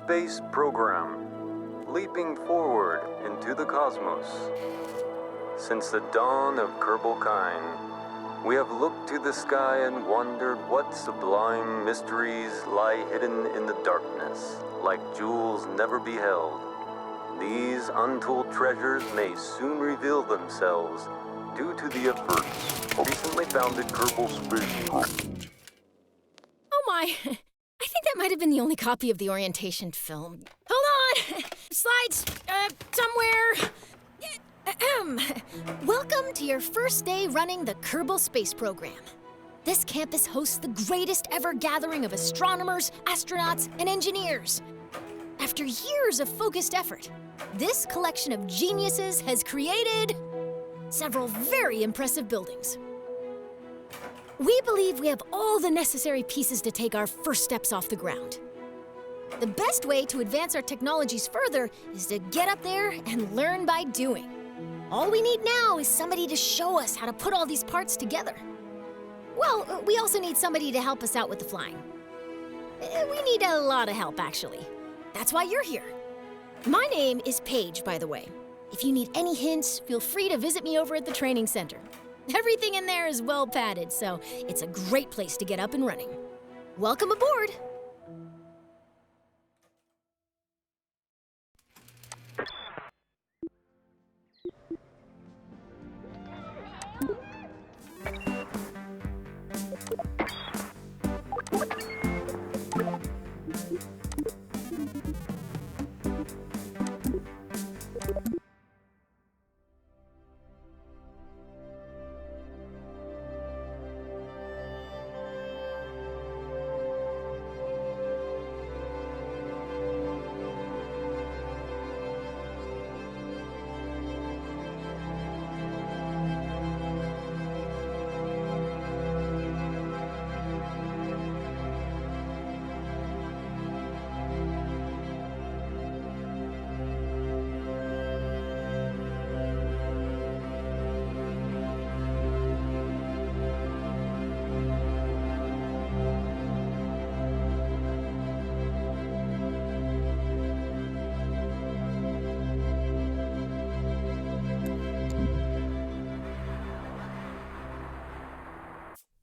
space program, leaping forward into the cosmos. Since the dawn of Kerbal kind, we have looked to the sky and wondered what sublime mysteries lie hidden in the darkness, like jewels never beheld. These untold treasures may soon reveal themselves due to the efforts recently founded Kerbal Space. Oh my, I think that might have been the only copy of the orientation film. Hold on! Slides, somewhere. Welcome to your first day running the Kerbal Space Program. This campus hosts the greatest ever gathering of astronomers, astronauts, and engineers. After years of focused effort, this collection of geniuses has created several very impressive buildings. We believe we have all the necessary pieces to take our first steps off the ground. The best way to advance our technologies further is to get up there and learn by doing. All we need now is somebody to show us how to put all these parts together. Well, we also need somebody to help us out with the flying. We need a lot of help, actually. That's why you're here. My name is Paige, by the way. If you need any hints, feel free to visit me over at the training center. Everything in there is well padded, so it's a great place to get up and running. Welcome aboard!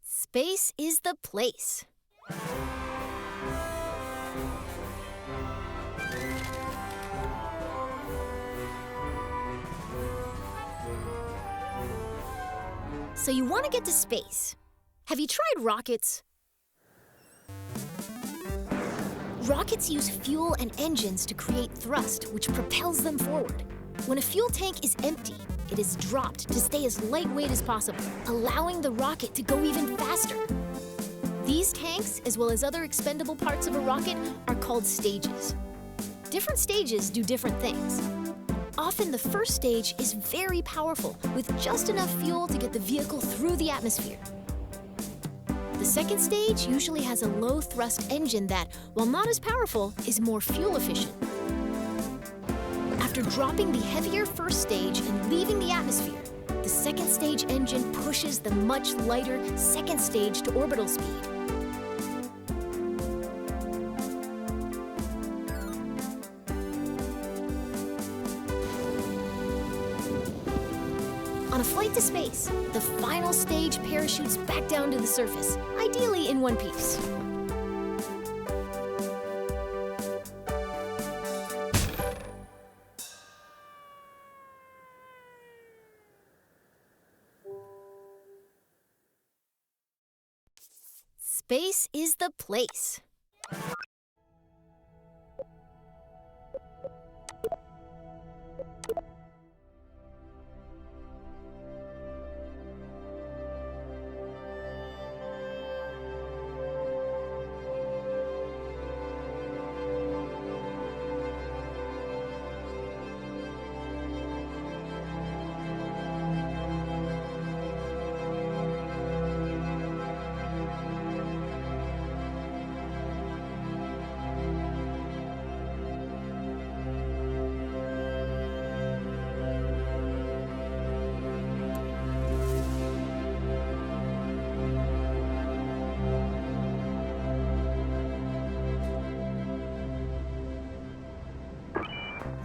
Space is the place. So you want to get to space. Have you tried rockets? Rockets use fuel and engines to create thrust, which propels them forward. When a fuel tank is empty, it is dropped to stay as lightweight as possible, allowing the rocket to go even faster. These tanks, as well as other expendable parts of a rocket, are called stages. Different stages do different things. Often the first stage is very powerful, with just enough fuel to get the vehicle through the atmosphere. The second stage usually has a low-thrust engine that, while not as powerful, is more fuel efficient. After dropping the heavier first stage and leaving the atmosphere, the second stage engine pushes the much lighter second stage to orbital speed. On a flight to space, the final stage parachutes back down to the surface, ideally in one piece. Space is the place.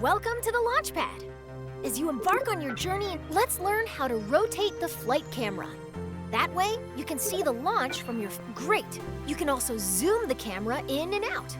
Welcome to the launch pad. As you embark on your journey, let's learn how to rotate the flight camera. That way, you can see the launch from your... Great! You can also zoom the camera in and out.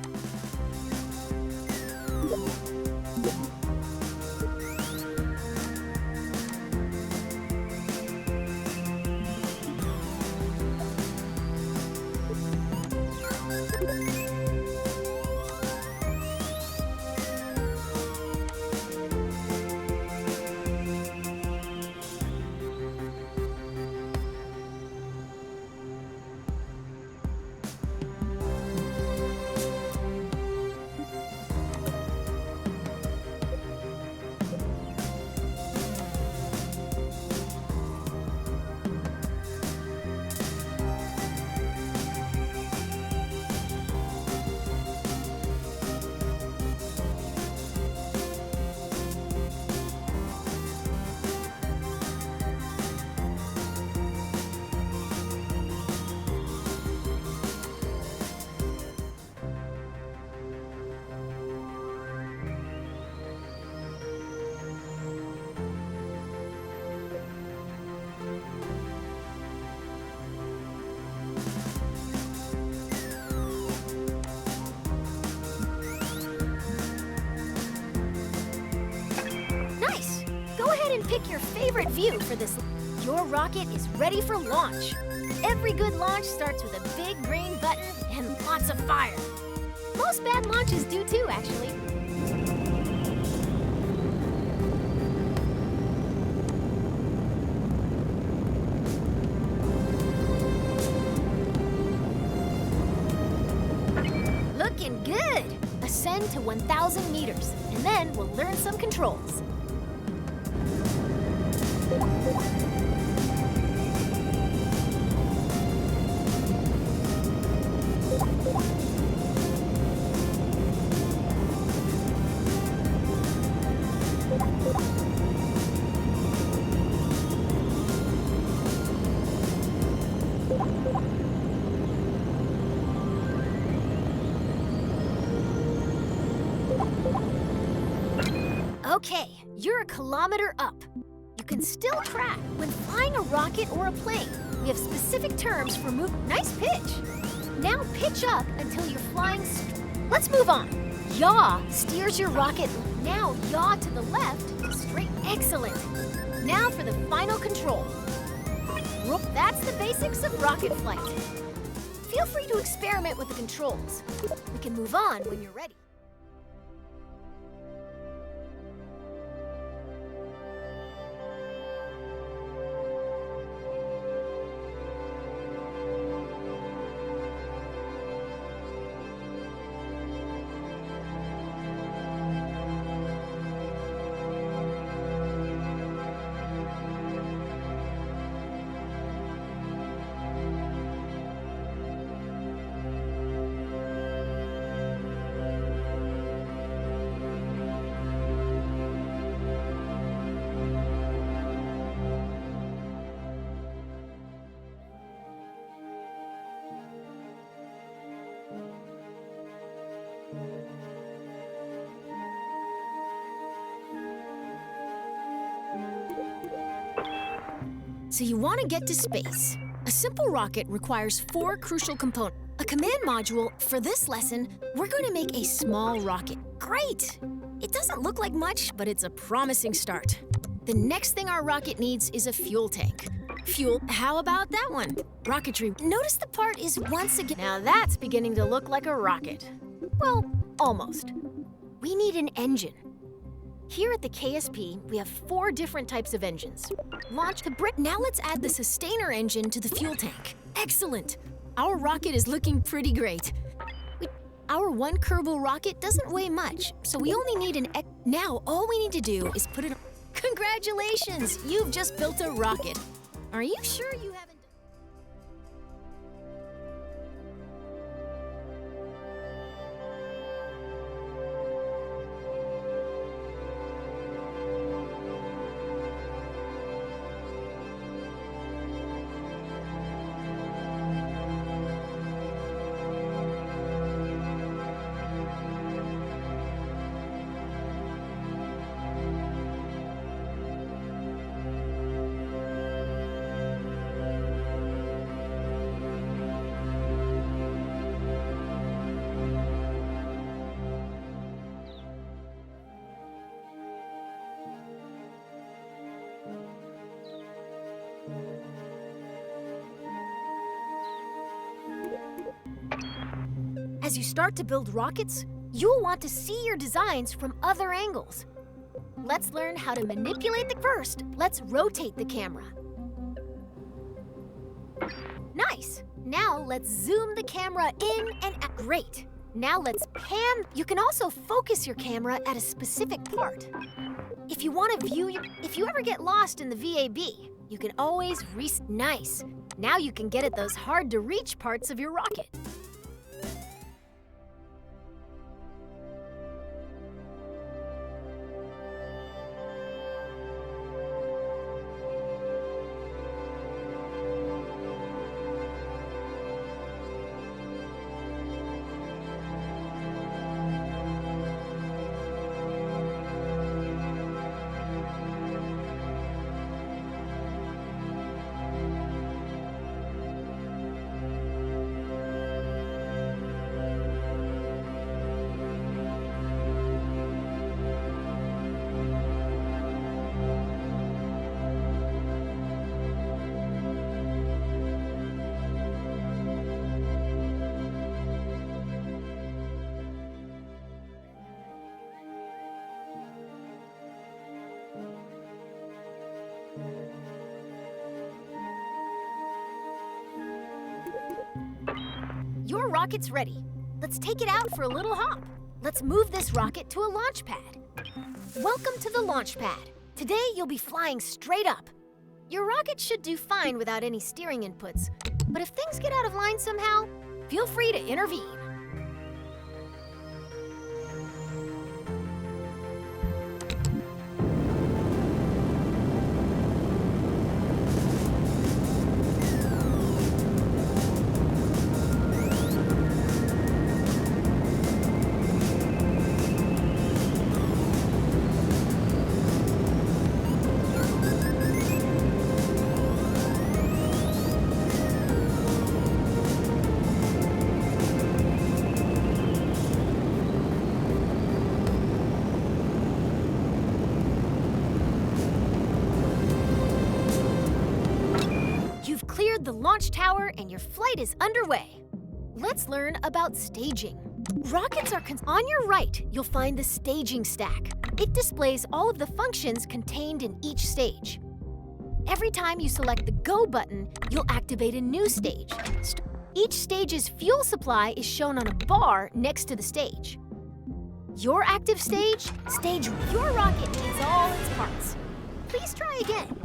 Nice! Go ahead and pick your favorite view for this. Your rocket is ready for launch. Every good launch starts with a big green button and lots of fire. Most bad launches do too, actually. Looking good! Ascend to 1,000 meters, and then we'll learn some controls. Okay, you're a kilometer up. You can still track when flying a rocket or a plane. We have specific terms for move. Nice pitch. Now pitch up until you're flying. Let's move on. Yaw steers your rocket. Now yaw to the left, straight. Excellent. Now for the final control. That's the basics of rocket flight. Feel free to experiment with the controls. We can move on when you're ready. So you want to get to space. A simple rocket requires 4 crucial components. A command module. For this lesson, we're going to make a small rocket. Great! It doesn't look like much, but it's a promising start. The next thing our rocket needs is a fuel tank. Fuel, how about that one? Rocketry. Notice the part is once again. Now that's beginning to look like a rocket. Well, almost. We need an engine. Here at the KSP, we have 4 different types of engines. Launch the brick. Now let's add the sustainer engine to the fuel tank. Excellent. Our rocket is looking pretty great. Our one Kerbal rocket doesn't weigh much, so we only need an Now all we need to do is put it on. Congratulations! You've just built a rocket. Are you sure you haven't? As you start to build rockets, you'll want to see your designs from other angles. Let's learn how to manipulate the first. Let's rotate the camera. Nice! Now let's zoom the camera in and out. Great! Now let's pan. You can also focus your camera at a specific part. If you want to if you ever get lost in the VAB, you can always Nice! Now you can get at those hard to reach parts of your rocket. Your rocket's ready. Let's take it out for a little hop. Let's move this rocket to a launch pad. Welcome to the launch pad. Today you'll be flying straight up. Your rocket should do fine without any steering inputs, but if things get out of line somehow, feel free to intervene. Cleared the launch tower and your flight is underway. Let's learn about staging. Rockets are on your right, you'll find the staging stack. It displays all of the functions contained in each stage. Every time you select the Go button, you'll activate a new stage. Each stage's fuel supply is shown on a bar next to the stage. Your active stage, your rocket needs all its parts. Please try again.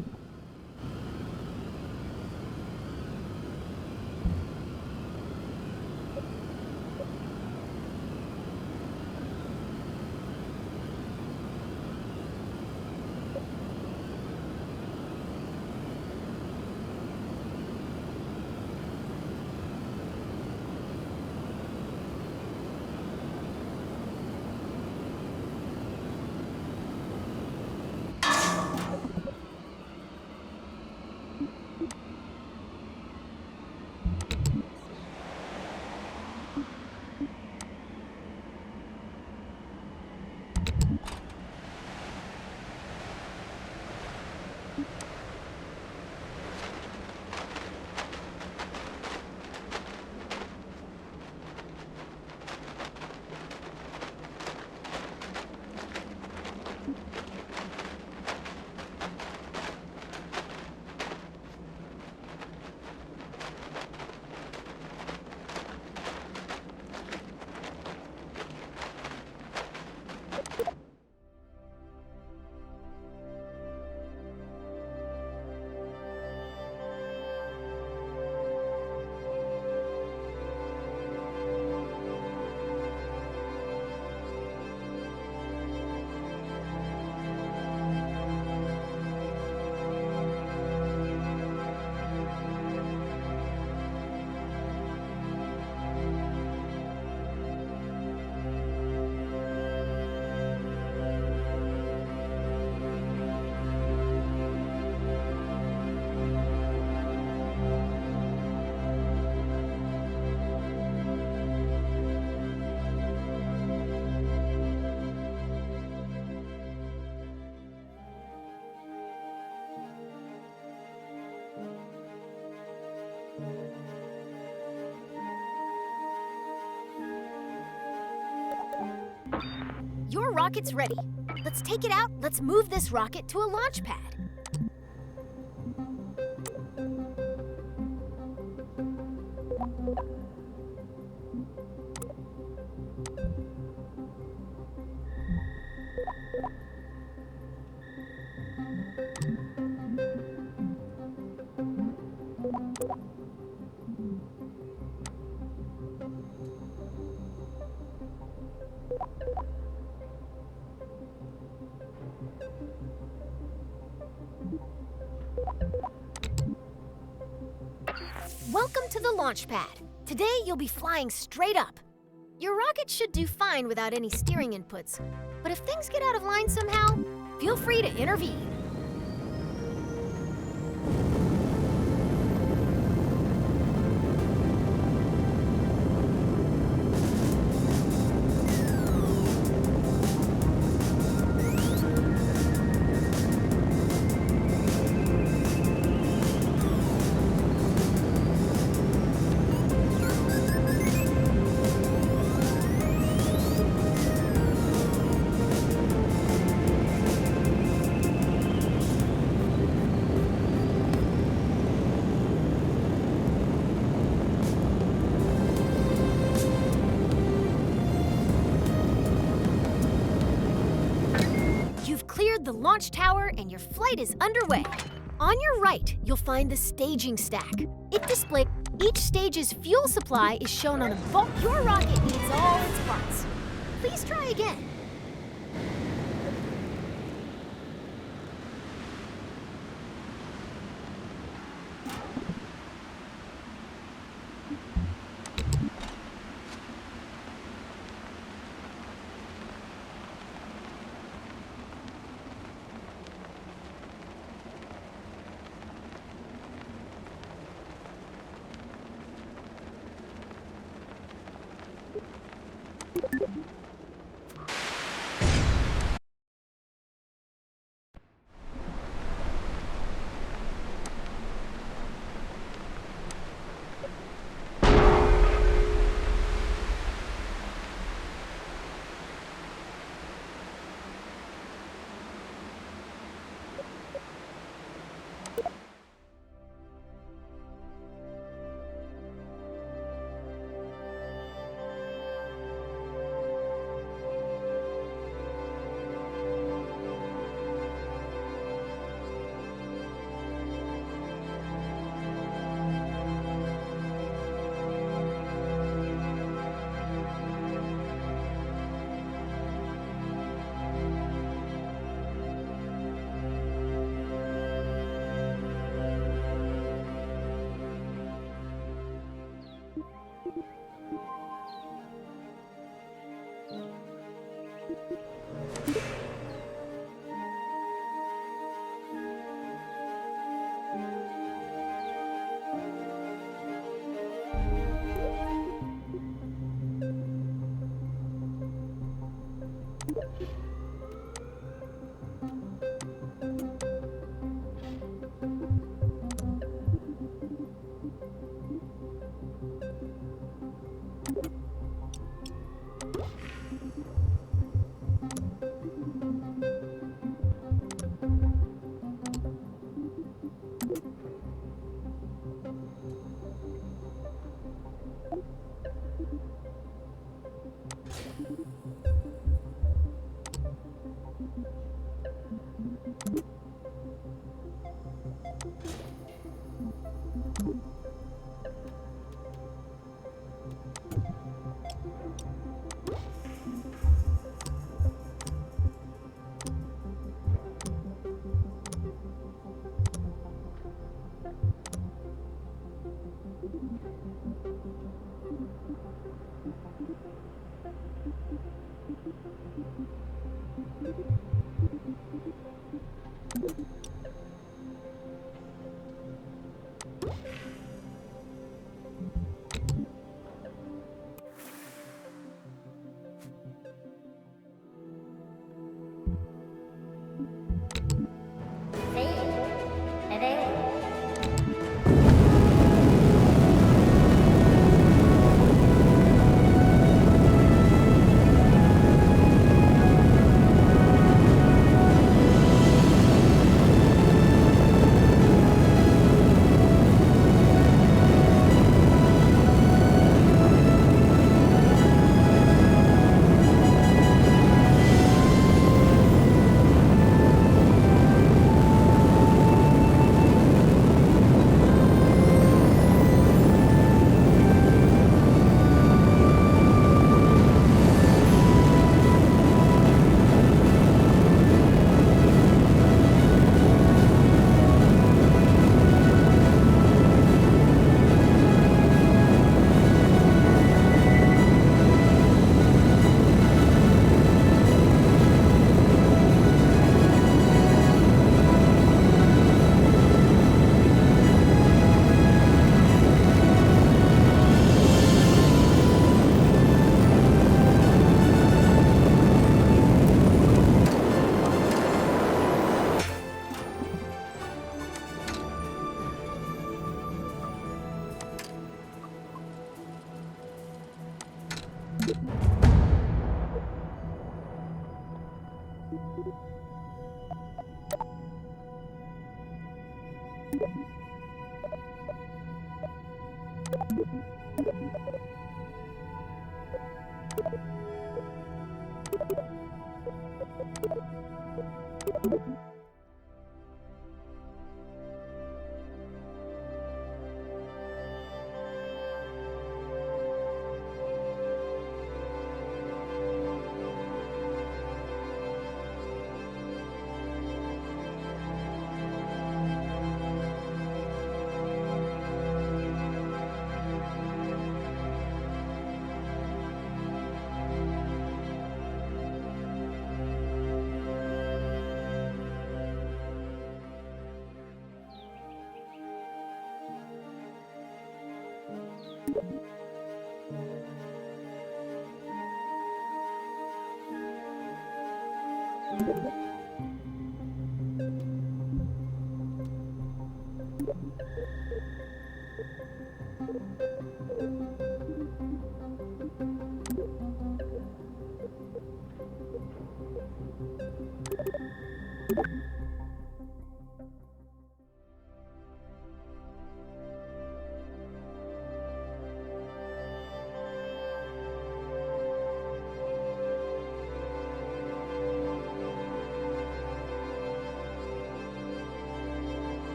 rocket's ready. Let's take it out. Let's move this rocket to a launch pad. Welcome to the launch pad. Today you'll be flying straight up. Your rocket should do fine without any steering inputs, but if things get out of line somehow, feel free to intervene. You've cleared the launch tower and your flight is underway. On your right, you'll find the staging stack. It displays each stage's fuel supply is shown on a vault. Your rocket needs all its parts. Please try again.